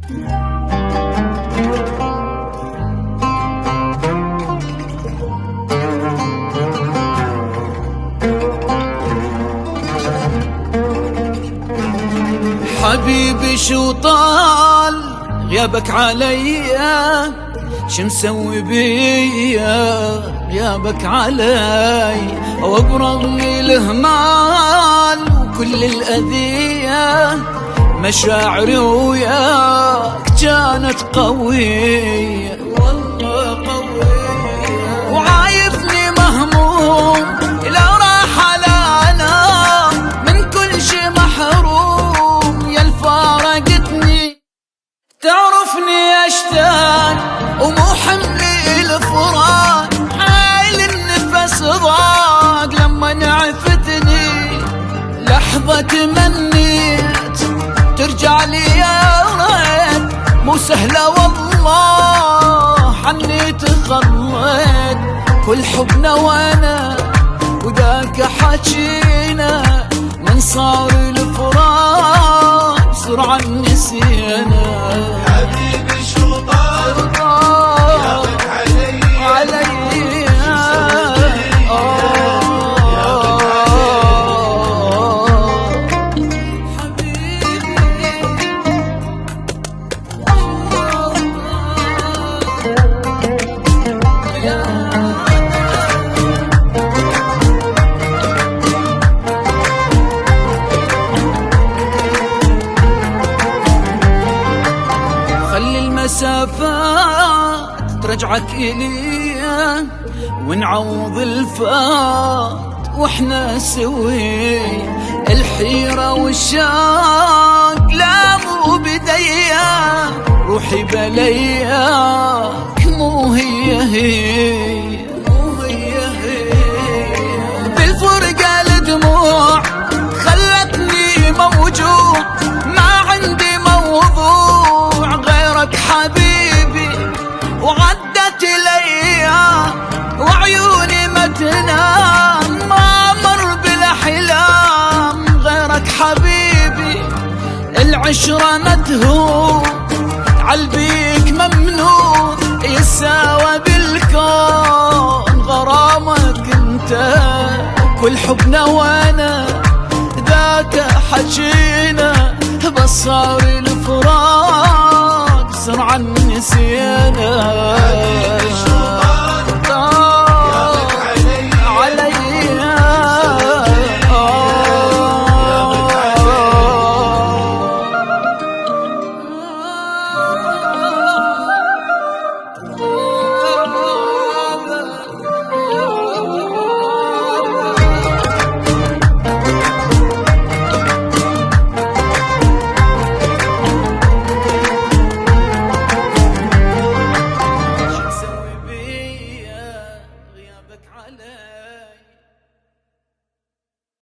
حبيبي شو طال غيابك عليا، شو مسوي بيا غيابك علي، وبرغم الهمال وكل الأذية مشاعري وياك كانت قوية، والله قوية، وعايفني مهموم لو راح على انا من كل شي محروم، يا الفارقتني تعرفني اشتاق ومو حملي الفراق، حال النفس ضاق لما عفتني، لحظة تمنيت ترجع لي يا ريت، مو سهلة والله حنيت خليت كل حبنا وانا وذاك حكينا، من صار الفراق بسرعة نسينا. حبيبي شو طال غيابك علي مسافات ترجعك إلي ونعوض الفات واحنا سوي، الحيرة والشاق لا مو بديا، روحي بلياك مو هي هي، مو هي هي، بالفرقة الدموع خلتني موجوع، ما عندي موضوع غيرك حبيبي، وعدت الايام وعيوني ما تنام، ما مر بالاحلام غيرك حبيبي، العشرة متهون عالبيك ممنون، يساوى بالكون غرامك انت، كل حبنا وانا ذاك حكينا، بس صار الفراق سرعة النسيان.